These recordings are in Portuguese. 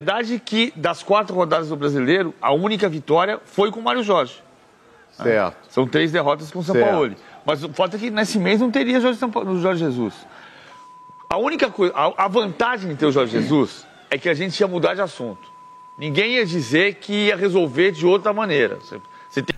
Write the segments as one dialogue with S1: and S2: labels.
S1: verdade é que das 4 rodadas do Brasileiro, a única vitória foi com o Mário Jorge.
S2: Certo.
S1: São 3 derrotas com o Sampaoli. Mas o fato é que nesse mês não teria Jorge Jesus. A única coisa, a vantagem de ter o Jorge Jesus é que a gente ia mudar de assunto. Ninguém ia dizer que ia resolver de outra maneira.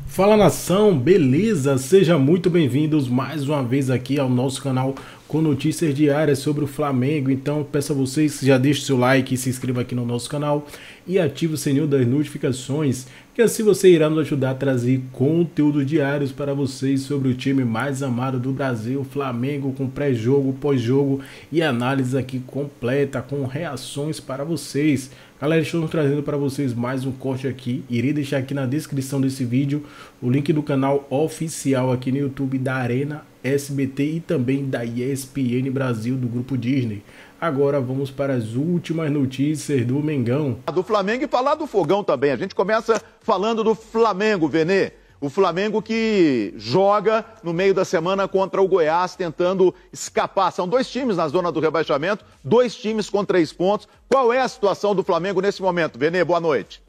S3: Fala, nação, beleza? Sejam muito bem-vindos mais uma vez aqui ao nosso canal com notícias diárias sobre o Flamengo. Então peço a vocês que já deixem seu like, se inscreva aqui no nosso canal e ative o sininho das notificações, que assim você irá nos ajudar a trazer conteúdo diários para vocês sobre o time mais amado do Brasil, Flamengo, com pré-jogo, pós-jogo e análise aqui completa, com reações para vocês. Galera, estamos trazendo para vocês mais um corte aqui. Irei deixar aqui na descrição desse vídeo o link do canal oficial aqui no YouTube da Arena SBT e também da ESPN Brasil do Grupo Disney. Agora vamos para as últimas notícias do Mengão.
S2: Do Flamengo e falar do Fogão também. A gente começa falando do Flamengo, Venê. O Flamengo que joga no meio da semana contra o Goiás, tentando escapar. São 2 times na zona do rebaixamento, 2 times com 3 pontos. Qual é a situação do Flamengo nesse momento? Venê, boa noite.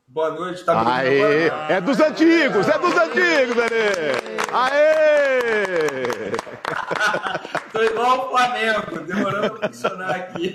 S4: Boa noite, tá me
S2: Aê, é dos antigos, Venê. Aê!
S4: Tô igual o Flamengo, demorando pra funcionar aqui.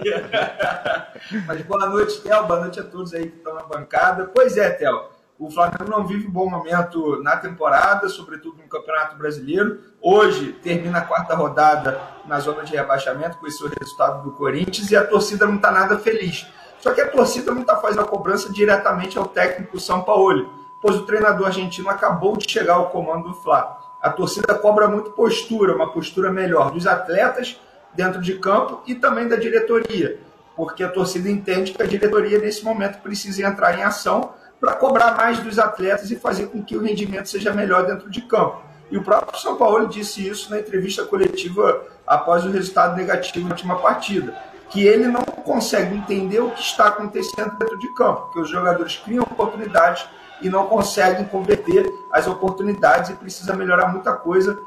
S4: Mas boa noite, Theo, boa noite a todos aí que estão na bancada. Pois é, Theo, o Flamengo não vive um bom momento na temporada, sobretudo no Campeonato Brasileiro. Hoje termina a 4ª rodada na zona de rebaixamento com esse resultado do Corinthians e a torcida não tá nada feliz. Só que a torcida não está fazendo a cobrança diretamente ao técnico Sampaoli, pois o treinador argentino acabou de chegar ao comando do Fla. A torcida cobra muito postura, uma postura melhor dos atletas dentro de campo e também da diretoria, porque a torcida entende que a diretoria nesse momento precisa entrar em ação para cobrar mais dos atletas e fazer com que o rendimento seja melhor dentro de campo. E o próprio Sampaoli disse isso na entrevista coletiva após o resultado negativo na última partida, que ele não consegue entender o que está acontecendo dentro de campo, porque os jogadores criam oportunidades e não conseguem converter as oportunidades e precisa melhorar muita coisa,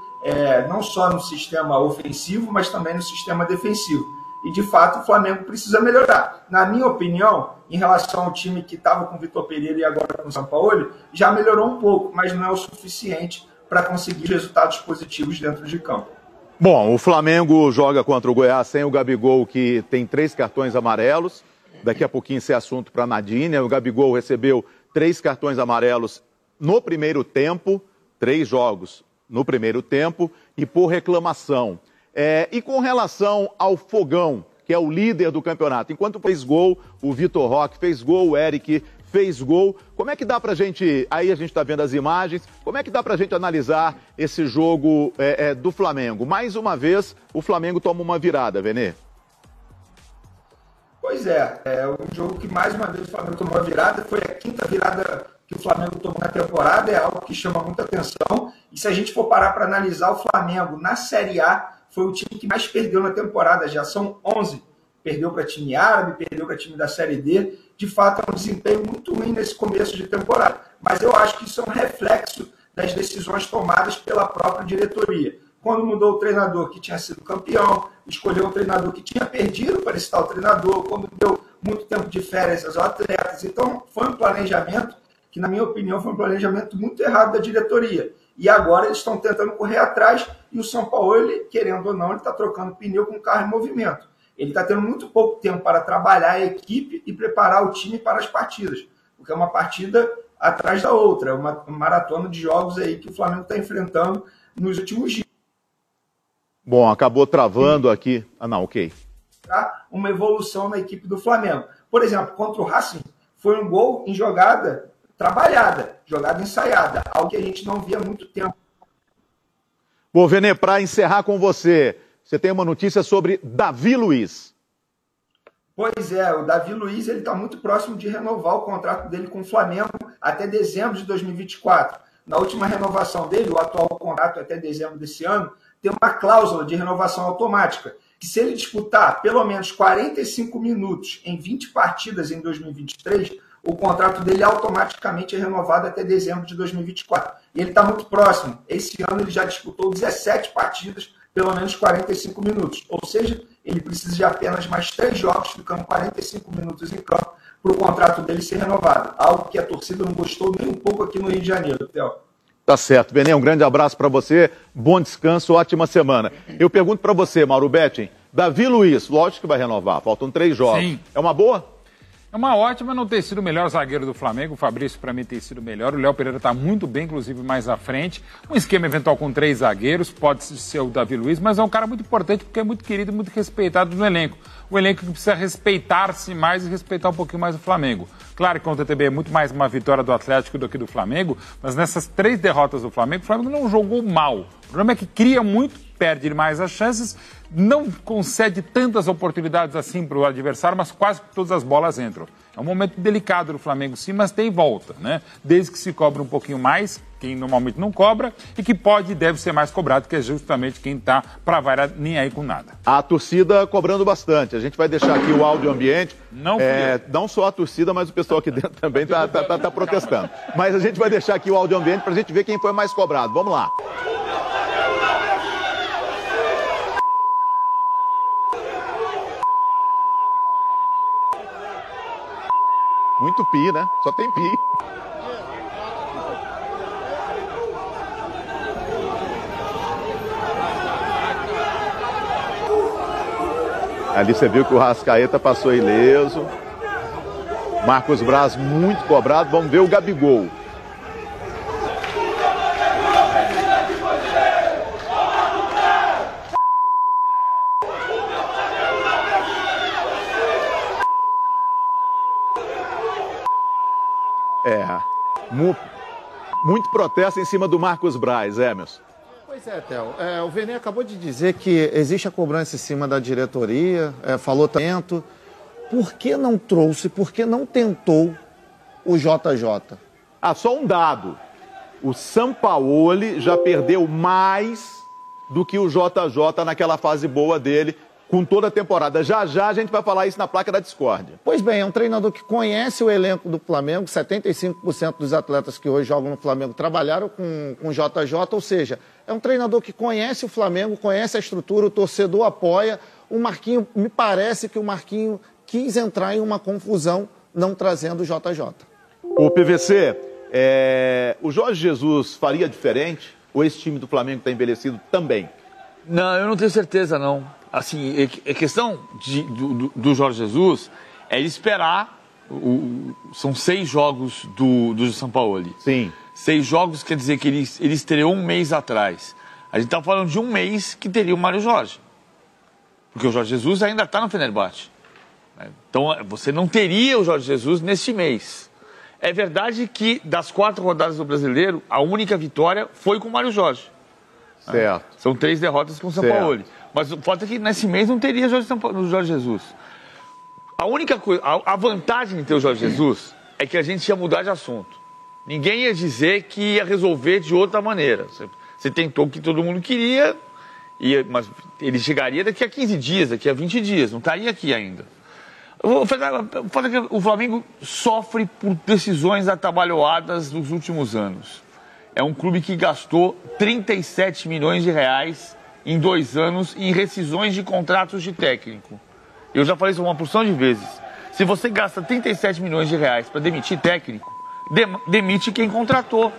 S4: não só no sistema ofensivo, mas também no sistema defensivo. E, de fato, o Flamengo precisa melhorar. Na minha opinião, em relação ao time que estava com o Vitor Pereira e agora com o Sampaoli, já melhorou um pouco, mas não é o suficiente para conseguir resultados positivos dentro de campo.
S2: Bom, o Flamengo joga contra o Goiás sem o Gabigol, que tem 3 cartões amarelos. Daqui a pouquinho esse assunto para a Nadine. O Gabigol recebeu 3 cartões amarelos no primeiro tempo, 3 jogos no primeiro tempo, e por reclamação. E com relação ao Fogão, que é o líder do campeonato, enquanto fez gol, o Vitor Roque fez gol, o Eric fez gol. Como é que dá pra gente, aí a gente tá vendo as imagens, como é que dá pra gente analisar esse jogo do Flamengo? Mais uma vez, o Flamengo toma uma virada, Venê.
S4: Pois é, o jogo que mais uma vez o Flamengo tomou a virada, foi a 5ª virada que o Flamengo tomou na temporada, é algo que chama muita atenção. E se a gente for parar para analisar, o Flamengo na Série A foi o time que mais perdeu na temporada, já são 11. Perdeu para time árabe, perdeu para time da Série D. De fato, é um desempenho muito ruim nesse começo de temporada. Mas eu acho que isso é um reflexo das decisões tomadas pela própria diretoria. Quando mudou o treinador que tinha sido campeão, escolheu um treinador que tinha perdido para esse tal treinador, quando deu muito tempo de férias aos atletas. Então, foi um planejamento que, na minha opinião, foi um planejamento muito errado da diretoria. E agora eles estão tentando correr atrás e o Sampaoli, querendo ou não, ele está trocando pneu com carro em movimento. Ele está tendo muito pouco tempo para trabalhar a equipe e preparar o time para as partidas, porque é uma partida atrás da outra, é uma maratona de jogos aí que o Flamengo está enfrentando nos últimos dias.
S2: Bom, acabou travando aqui. Ok.
S4: Uma evolução na equipe do Flamengo. Por exemplo, contra o Racing, foi um gol em jogada trabalhada, jogada ensaiada, algo que a gente não via há muito tempo.
S2: Bom, Venê, para encerrar com você, você tem uma notícia sobre Davi Luiz.
S4: Pois é, o Davi Luiz está muito próximo de renovar o contrato dele com o Flamengo até dezembro de 2024. Na última renovação dele, o atual contrato até dezembro desse ano, tem uma cláusula de renovação automática, que se ele disputar pelo menos 45 minutos em 20 partidas em 2023, o contrato dele automaticamente é renovado até dezembro de 2024. E ele está muito próximo. Esse ano ele já disputou 17 partidas, pelo menos 45 minutos. Ou seja, ele precisa de apenas mais 3 jogos, ficando 45 minutos em campo, para o contrato dele ser renovado. Algo que a torcida não gostou nem um pouco aqui no Rio de Janeiro, Theo.
S2: Tá certo. Benê, um grande abraço para você, bom descanso, ótima semana. Eu pergunto para você, Mauro Betting, Davi Luiz, lógico que vai renovar, faltam 3 jogos.
S5: Sim.
S2: É uma boa?
S5: É uma ótima não ter sido o melhor zagueiro do Flamengo. O Fabrício, para mim, tem sido melhor. O Léo Pereira está muito bem, inclusive mais à frente. Um esquema eventual com 3 zagueiros, pode ser o Davi Luiz, mas é um cara muito importante porque é muito querido e muito respeitado no elenco. O elenco que precisa respeitar-se mais e respeitar um pouquinho mais o Flamengo. Claro que contra o TB é muito mais uma vitória do Atlético do que do Flamengo, mas nessas 3 derrotas do Flamengo, o Flamengo não jogou mal. O problema é que cria muito, perde mais as chances, não concede tantas oportunidades assim para o adversário, mas quase todas as bolas entram. É um momento delicado do Flamengo, sim, mas tem volta, né? Desde que se cobra um pouquinho mais, quem normalmente não cobra, e que pode e deve ser mais cobrado, que é justamente quem está para variar nem aí com nada.
S2: A torcida cobrando bastante. A gente vai deixar aqui o áudio ambiente. Não só a torcida, mas o pessoal aqui dentro também tá protestando. Mas a gente vai deixar aqui o áudio ambiente para a gente ver quem foi mais cobrado. Vamos lá. Muito pi, né? Só tem pi. Ali você viu que o Rascaeta passou ileso. Marcos Braz muito cobrado. Vamos ver o Gabigol. Muito protesto em cima do Marcos Braz, Emerson.
S6: Pois é, Theo. O Vene acabou de dizer que existe a cobrança em cima da diretoria, falou tanto. Por que não trouxe, por que não tentou o JJ?
S2: Só um dado. O Sampaoli já perdeu mais do que o JJ naquela fase boa dele, com toda a temporada. Já a gente vai falar isso na placa da discórdia.
S6: Pois bem, é um treinador que conhece o elenco do Flamengo. 75% dos atletas que hoje jogam no Flamengo trabalharam com o JJ, ou seja, é um treinador que conhece o Flamengo, conhece a estrutura, o torcedor apoia. O Marquinho, me parece que o Marquinho quis entrar em uma confusão não trazendo o JJ.
S2: O PVC, o Jorge Jesus faria diferente? Ou esse time do Flamengo está envelhecido também?
S1: Não, eu não tenho certeza, não. Assim, a questão do Jorge Jesus é esperar. São 6 jogos do Sampaoli.
S2: Sim.
S1: 6 jogos quer dizer que ele estreou um mês atrás. A gente está falando de um mês que teria o Mário Jorge. Porque o Jorge Jesus ainda está no Fenerbahçe. Então, você não teria o Jorge Jesus neste mês. É verdade que, das 4 rodadas do Brasileiro, a única vitória foi com o Mário Jorge.
S2: Certo.
S1: São 3 derrotas com o Sampaoli. Mas o fato é que nesse mês não teria o Jorge Jesus. A única coisa, a vantagem de ter o Jorge Jesus é que a gente ia mudar de assunto. Ninguém ia dizer que ia resolver de outra maneira. Você tentou o que todo mundo queria, mas ele chegaria daqui a 15 dias, daqui a 20 dias, não estaria aqui ainda. O fato é que o Flamengo sofre por decisões atabalhoadas nos últimos anos. É um clube que gastou 37 milhões de reais em 2 anos em rescisões de contratos de técnico. Eu já falei isso uma porção de vezes. Se você gasta 37 milhões de reais para demitir técnico, demite quem contratou.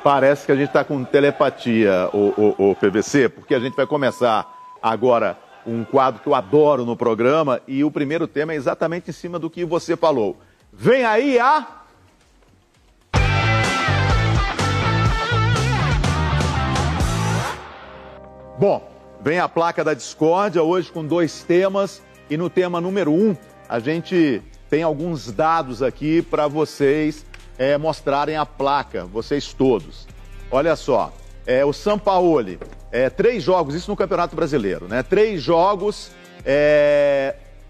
S2: Parece que a gente está com telepatia, o PVC, porque a gente vai começar agora um quadro que eu adoro no programa e o primeiro tema é exatamente em cima do que você falou. Vem aí a... Bom, vem a placa da discórdia hoje com 2 temas e no tema número 1 a gente tem alguns dados aqui para vocês mostrarem a placa, vocês todos. Olha só, o Sampaoli, 3 jogos, isso no Campeonato Brasileiro, né? 3 jogos,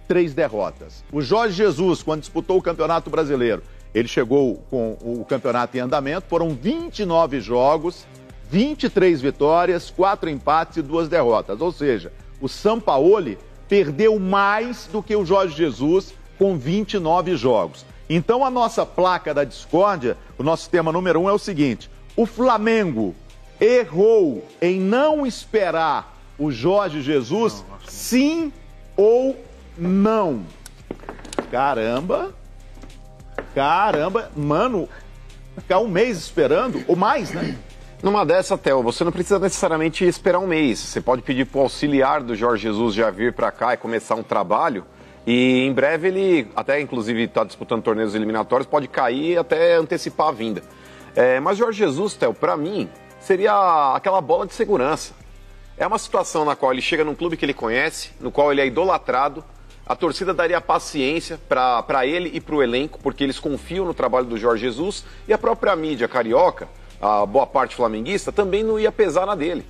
S2: 3 derrotas. O Jorge Jesus, quando disputou o Campeonato Brasileiro, ele chegou com o campeonato em andamento, foram 29 jogos, 23 vitórias, 4 empates e 2 derrotas. Ou seja, o Sampaoli perdeu mais do que o Jorge Jesus com 29 jogos. Então a nossa placa da discórdia, o nosso tema número 1 é o seguinte: o Flamengo errou em não esperar o Jorge Jesus, sim ou não? Caramba, mano, ficar um mês esperando, ou mais, né?
S7: Numa dessa, Theo, você não precisa necessariamente esperar um mês. Você pode pedir para o auxiliar do Jorge Jesus já vir para cá e começar um trabalho. E em breve ele, até inclusive está disputando torneios eliminatórios, pode cair e até antecipar a vinda. Mas Jorge Jesus, Theo, para mim, seria aquela bola de segurança. É uma situação na qual ele chega num clube que ele conhece, no qual ele é idolatrado. A torcida daria paciência para ele e para o elenco, porque eles confiam no trabalho do Jorge Jesus. E a própria mídia carioca, a boa parte flamenguista, também não ia pesar na dele.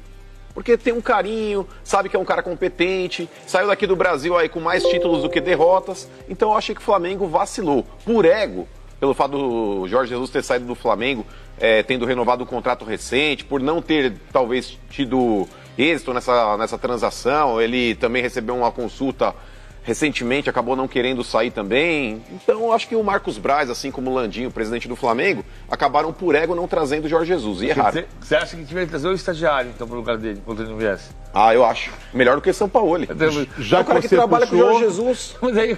S7: Porque tem um carinho, sabe que é um cara competente, saiu daqui do Brasil aí com mais títulos do que derrotas. Então eu achei que o Flamengo vacilou. Por ego, pelo fato do Jorge Jesus ter saído do Flamengo, tendo renovado um contrato recente, por não ter talvez tido êxito nessa transação, ele também recebeu uma consulta recentemente, acabou não querendo sair também. Então, eu acho que o Marcos Braz, assim como o Landinho, presidente do Flamengo, acabaram por ego não trazendo o Jorge Jesus. E erraram.
S1: Você acha que tiver que trazer o estagiário, então, pro lugar dele, quando ele não viesse?
S7: Ah, eu acho. Melhor do que São Paulo.
S2: Já
S7: o cara que trabalha com o Jorge Jesus.
S1: Mas aí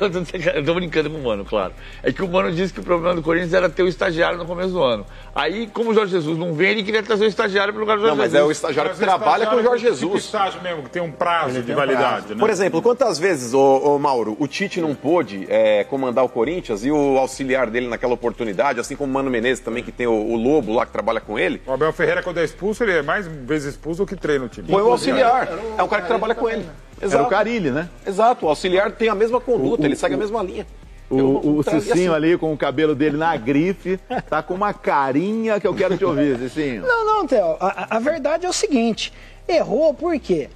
S1: eu tô brincando com o Mano, claro. É que o Mano disse que o problema do Corinthians era ter o estagiário no começo do ano. Aí, como o Jorge Jesus não vem, ele queria trazer o estagiário pro lugar do Jorge Jesus.
S7: Não, mas é o estagiário que trabalha com o Jorge Jesus.
S5: Tipo estágio mesmo, que tem um prazo de validade, né?
S7: Por exemplo, quantas vezes, ô Mauro, o Tite não pôde comandar o Corinthians e o auxiliar dele naquela oportunidade, assim como o Mano Menezes também, que tem o Lobo lá que trabalha com ele.
S5: O Abel Ferreira, quando é expulso, ele é mais vezes expulso do que treina o time.
S7: Foi o auxiliar. É um cara que trabalha com ele. Exato.
S2: Era o Carille, né?
S7: Exato, o auxiliar tem a mesma conduta, ele segue a mesma linha.
S2: O Cicinho ali, com o cabelo dele na grife, tá com uma carinha que eu quero te ouvir, Cicinho.
S8: Não, Theo, a verdade é o seguinte, errou por quê?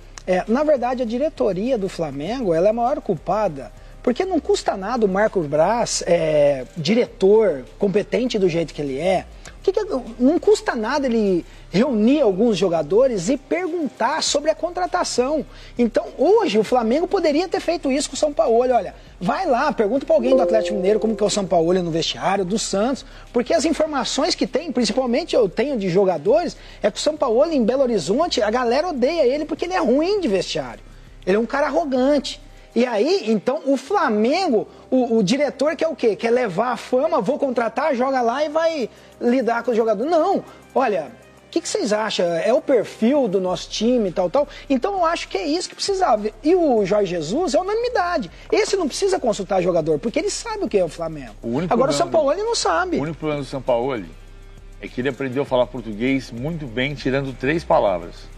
S8: Na verdade, a diretoria do Flamengo, ela é a maior culpada, porque não custa nada o Marcos Braz, diretor, competente do jeito que ele é, não custa nada ele reunir alguns jogadores e perguntar sobre a contratação. Então, hoje, o Flamengo poderia ter feito isso com o São Paulo. Olha, vai lá, pergunta para alguém do Atlético Mineiro como que é o São Paulo no vestiário, do Santos, porque as informações que tem, principalmente eu tenho de jogadores, é que o São Paulo em Belo Horizonte, a galera odeia ele porque ele é ruim de vestiário. Ele é um cara arrogante. E aí, então, o Flamengo, o diretor quer o quê? Quer levar a fama, vou contratar, joga lá e vai lidar com o jogador. Não, olha, o que vocês acham? É o perfil do nosso time, tal. Então, eu acho que é isso que precisava. E o Jorge Jesus é unanimidade. Esse não precisa consultar jogador, porque ele sabe o que é o Flamengo. Agora, o São Paulo ele não sabe.
S1: O único problema do São Paulo é que ele aprendeu a falar português muito bem, tirando 3 palavras.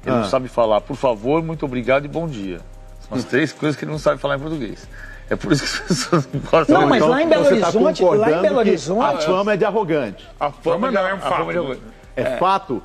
S1: Ele não sabe falar, por favor, muito obrigado e bom dia. São as 3 coisas que ele não sabe falar em português. É por isso que as pessoas não gostam.
S8: Não, mas lá em Belo Horizonte,
S2: a fama é de arrogante.
S1: A fama não é um fato.
S2: É fato?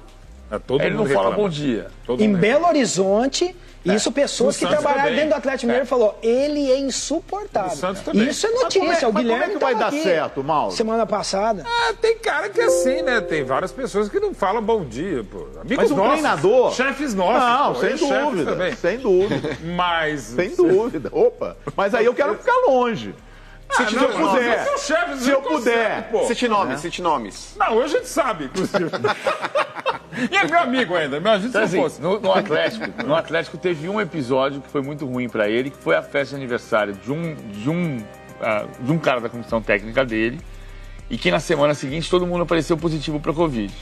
S1: Ele não fala bom dia.
S8: Em Belo Horizonte, isso pessoas que trabalharam dentro do Atlético Mineiro falou, ele é insuportável. Isso é notícia, o Guilherme
S2: como é que vai dar certo, Mauro?
S8: Semana passada.
S5: Tem cara que é assim, né? Tem várias pessoas que não falam bom dia, pô. Amigos
S2: mas
S5: nossos,
S2: treinador...
S5: chefes nossos.
S2: Não,
S5: pô,
S2: sem dúvida,
S5: também.
S2: Sem dúvida.
S5: Mas...
S2: Sem dúvida. Opa, mas aí eu quero ficar longe. Se eu puder. Se eu puder.
S7: Cite nomes.
S5: Não, hoje a gente sabe, inclusive. E é meu amigo ainda, imagina
S1: então,
S5: se não fosse.
S1: No Atlético teve um episódio que foi muito ruim para ele, que foi a festa de aniversário de um cara da comissão técnica dele, e que na semana seguinte todo mundo apareceu positivo para Covid.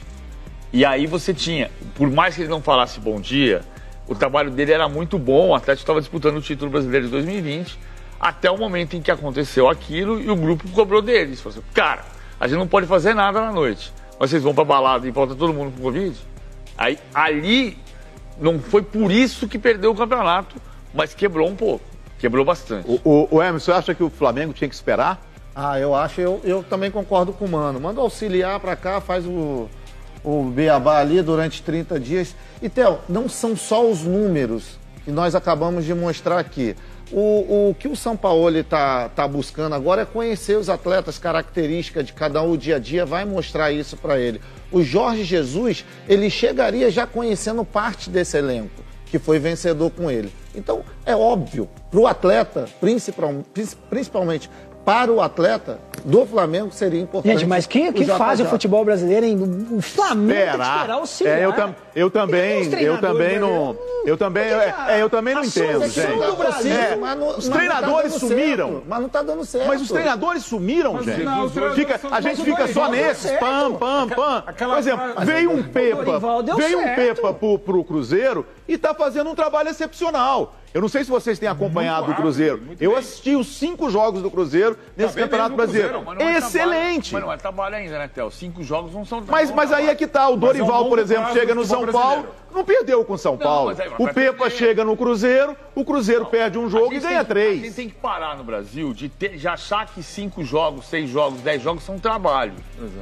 S1: E aí você tinha, por mais que ele não falasse bom dia, o trabalho dele era muito bom, o Atlético estava disputando o título brasileiro de 2020, até o momento em que aconteceu aquilo e o grupo cobrou deles. Falou assim, cara, a gente não pode fazer nada na noite. Vocês vão pra balada e volta todo mundo com Covid? Aí, ali, não foi por isso que perdeu o campeonato, mas quebrou um pouco. Quebrou bastante.
S2: O Emerson, você acha que o Flamengo tinha que esperar?
S6: Eu acho, eu também concordo com o Mano. Manda o auxiliar pra cá, faz o beabá ali durante 30 dias. E, Theo, não são só os números que nós acabamos de mostrar aqui. O que o São Paulo está buscando agora é conhecer os atletas, características de cada um, o dia a dia, vai mostrar isso para ele. O Jorge Jesus, ele chegaria já conhecendo parte desse elenco, que foi vencedor com ele. Então, é óbvio, para o atleta, principalmente para o atleta do Flamengo seria importante.
S8: Gente, mas que faz o futebol brasileiro, hein? O Flamengo tem que esperar auxiliar.
S2: Eu também não entendo, gente. Os treinadores sumiram.
S6: Mas não tá dando certo.
S2: Mas os treinadores sumiram, gente. A gente fica só nesses, pam. Por exemplo, veio um Pepa pro Cruzeiro e tá fazendo um trabalho excepcional. Eu não sei se vocês têm acompanhado o Cruzeiro. Eu assisti os 5 jogos do Cruzeiro nesse Campeonato Brasileiro. Excelente!
S1: Mas não é trabalho ainda, né, Théo? 5 jogos não são...
S2: Mas aí é que tá. O Dorival, por exemplo, chega no São Paulo, não perdeu com o São Paulo. O Pepa chega no Cruzeiro, o Cruzeiro perde um jogo e ganha 3.
S1: A gente tem que parar no Brasil de achar que 5 jogos, 6 jogos, 10 jogos são trabalho.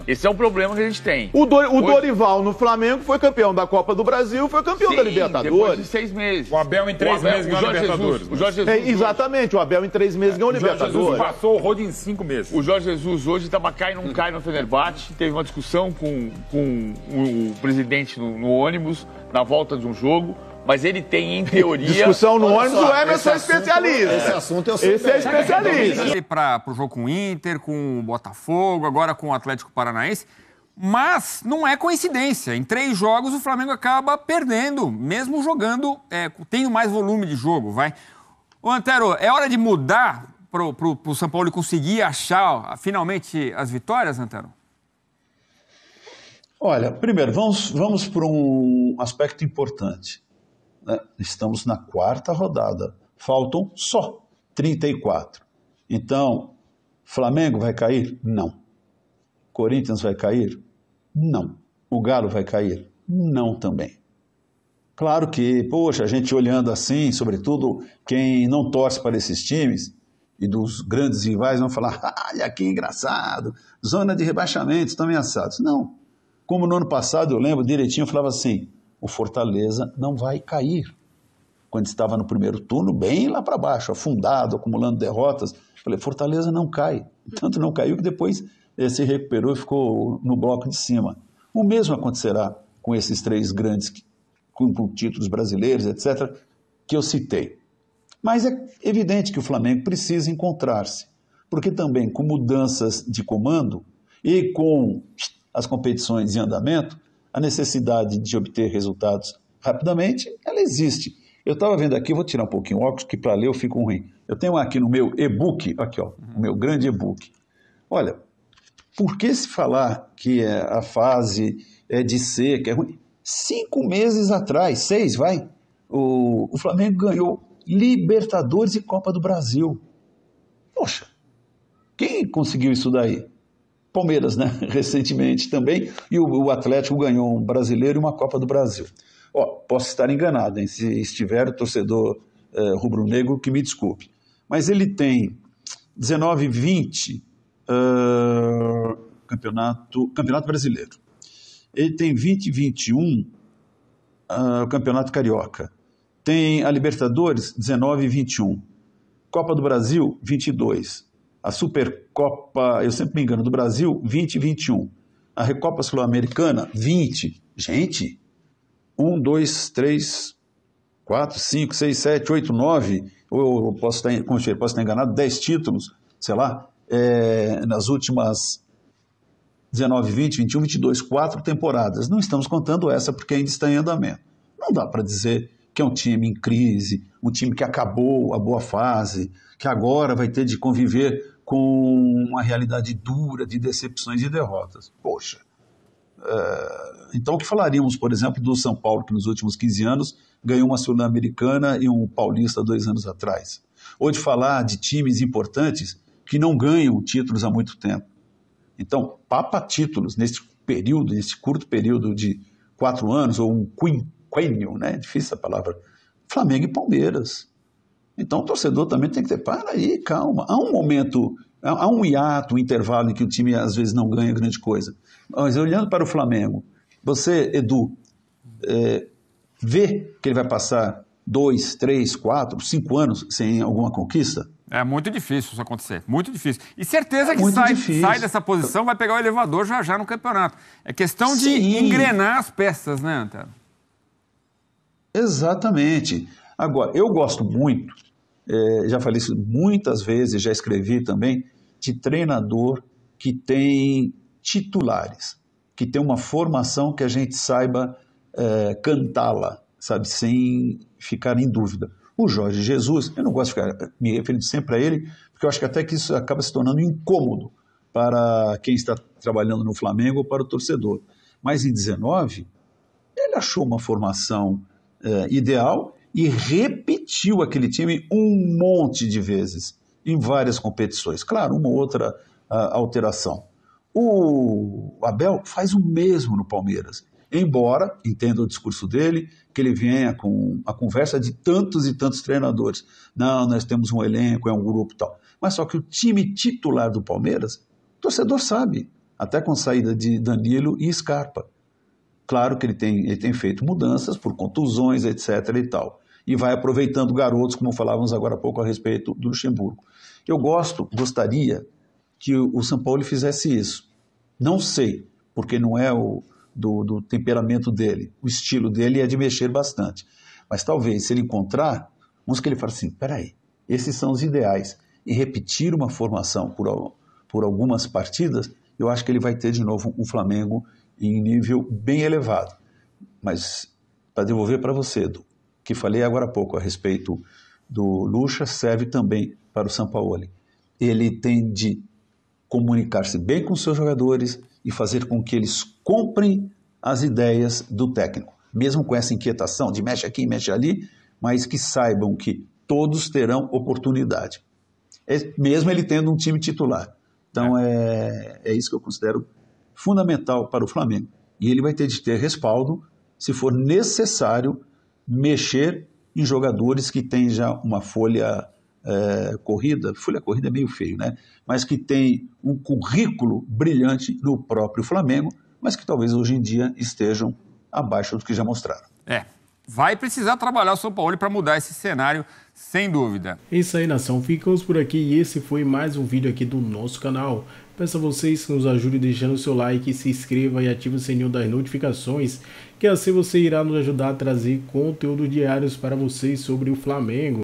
S1: Esse é o problema que a gente tem.
S2: O Dorival no Flamengo foi campeão da Copa do Brasil, foi campeão da Libertadores.
S1: Depois de 6 meses.
S5: O Abel em 3 meses ganhou a Libertadores.
S1: O Jorge Jesus
S2: exatamente, o Abel em 3 meses ganhou a Libertadores.
S5: O Jorge Jesus passou o rodo em 5 meses.
S1: O Jorge Jesus hoje cai não cai no Fenerbahçe. Teve uma discussão com o presidente no ônibus, na volta de um jogo. Mas ele tem, em teoria...
S2: Discussão no ônibus, o Emerson é especialista.
S6: Esse assunto eu sei.
S2: Esse é especialista.
S9: Para o jogo com o Inter, com o Botafogo, agora com o Atlético Paranaense. Mas não é coincidência. Em 3 jogos o Flamengo acaba perdendo, mesmo jogando, tendo mais volume de jogo, vai. Ô, Antero, é hora de mudar pro São Paulo conseguir achar finalmente as vitórias, Antero?
S10: Olha, primeiro, vamos por um aspecto importante. Né? Estamos na 4ª rodada. Faltam só 34. Então, Flamengo vai cair? Não. Corinthians vai cair? Não. O Galo vai cair? Não também. Claro que, poxa, a gente olhando assim, sobretudo quem não torce para esses times e dos grandes rivais, vão falar, olha que engraçado, zona de rebaixamento, estão ameaçados. Não. Como no ano passado, eu lembro direitinho, eu falava assim, o Fortaleza não vai cair. Quando estava no primeiro turno, bem lá para baixo, afundado, acumulando derrotas, falei, Fortaleza não cai. Tanto não caiu que depois se recuperou e ficou no bloco de cima. O mesmo acontecerá com esses 3 grandes, com títulos brasileiros, etc., que eu citei. Mas é evidente que o Flamengo precisa encontrar-se, porque também com mudanças de comando e com as competições em andamento, a necessidade de obter resultados rapidamente, ela existe. Eu estava vendo aqui, vou tirar um pouquinho o óculos, que para ler eu fico ruim. Eu tenho aqui no meu e-book, aqui ó, o meu grande e-book. Olha, por que se falar que a fase de seca é ruim? 5 meses atrás, 6, vai, o Flamengo ganhou Libertadores e Copa do Brasil. Poxa, quem conseguiu isso daí? Palmeiras, né? Recentemente também, e o Atlético ganhou um brasileiro e uma Copa do Brasil. Posso estar enganado, hein? Se estiver o torcedor rubro-negro, que me desculpe. Mas ele tem 19 e 20 campeonato brasileiro. Ele tem 20 e 21 o Campeonato Carioca. Tem a Libertadores, 19 e 21. Copa do Brasil, 22. A Supercopa, eu sempre me engano, do Brasil, 20 e 21. A Recopa Sul-Americana, 20. Gente, 1, 2, 3, 4, 5, 6, 7, 8, 9. Ou eu posso estar enganado, 10 títulos, sei lá, nas últimas 19, 20, 21, 22, 4 temporadas. Não estamos contando essa porque ainda está em andamento. Não dá para dizer que é um time em crise, um time que acabou a boa fase, que agora vai ter de conviver com uma realidade dura de decepções e derrotas. Poxa, então o que falaríamos, por exemplo, do São Paulo, que nos últimos 15 anos ganhou uma Sul-Americana e um Paulista 2 anos atrás? Ou de falar de times importantes que não ganham títulos há muito tempo? Então, papa títulos nesse período, nesse curto período de 4 anos, ou um quinquênio, né? Difícil essa palavra. Flamengo e Palmeiras. Então, o torcedor também tem que ter, para aí, calma. Há um momento, há um hiato, um intervalo em que o time às vezes não ganha grande coisa. Mas olhando para o Flamengo, você, Edu, vê que ele vai passar 2, 3, 4, 5 anos sem alguma conquista?
S9: É muito difícil isso acontecer, muito difícil. E certeza que sai dessa posição, vai pegar o elevador já no campeonato. É questão de engrenar as peças, né, Antero?
S10: Exatamente. Agora, eu gosto muito, já falei isso muitas vezes, já escrevi também, de treinador que tem titulares, que tem uma formação que a gente saiba cantá-la, sabe, sem ficar em dúvida. O Jorge Jesus, eu não gosto de ficar me referindo sempre a ele, porque eu acho que até que isso acaba se tornando incômodo para quem está trabalhando no Flamengo ou para o torcedor. Mas em 19, ele achou uma formação ideal e repetiu aquele time um monte de vezes, em várias competições. Claro, uma ou outra alteração. O Abel faz o mesmo no Palmeiras, embora, entenda o discurso dele, que ele venha com a conversa de tantos e tantos treinadores. Não, nós temos um elenco, é um grupo e tal. Mas só que o time titular do Palmeiras, o torcedor sabe, até com saída de Danilo e Scarpa. Claro que ele tem feito mudanças por contusões, etc. e tal. E vai aproveitando garotos, como falávamos agora há pouco a respeito do Luxemburgo. Eu gostaria que o Sampaoli fizesse isso. Não sei, porque não é do temperamento dele. O estilo dele é de mexer bastante. Mas talvez, se ele encontrar, vamos que ele fale assim, peraí, esses são os ideais. E repetir uma formação por algumas partidas, eu acho que ele vai ter de novo um Flamengo em nível bem elevado. Mas, para devolver para você, Edu, que falei agora há pouco a respeito do Lucha, serve também para o Sampaoli. Ele tem de comunicar-se bem com os seus jogadores e fazer com que eles comprem as ideias do técnico, mesmo com essa inquietação de mexe aqui, mexe ali, mas que saibam que todos terão oportunidade, mesmo ele tendo um time titular. Então é isso que eu considero fundamental para o Flamengo. E ele vai ter de ter respaldo, se for necessário, mexer em jogadores que têm já uma folha corrida é meio feio, né? Mas que tem um currículo brilhante no próprio Flamengo, mas que talvez hoje em dia estejam abaixo do que já mostraram.
S9: Vai precisar trabalhar o Sampaoli para mudar esse cenário, sem dúvida.
S3: Isso aí, nação. Ficamos por aqui e esse foi mais um vídeo aqui do nosso canal. Peço a vocês que nos ajudem deixando o seu like, se inscreva e ative o sininho das notificações, que assim você irá nos ajudar a trazer conteúdos diários para vocês sobre o Flamengo.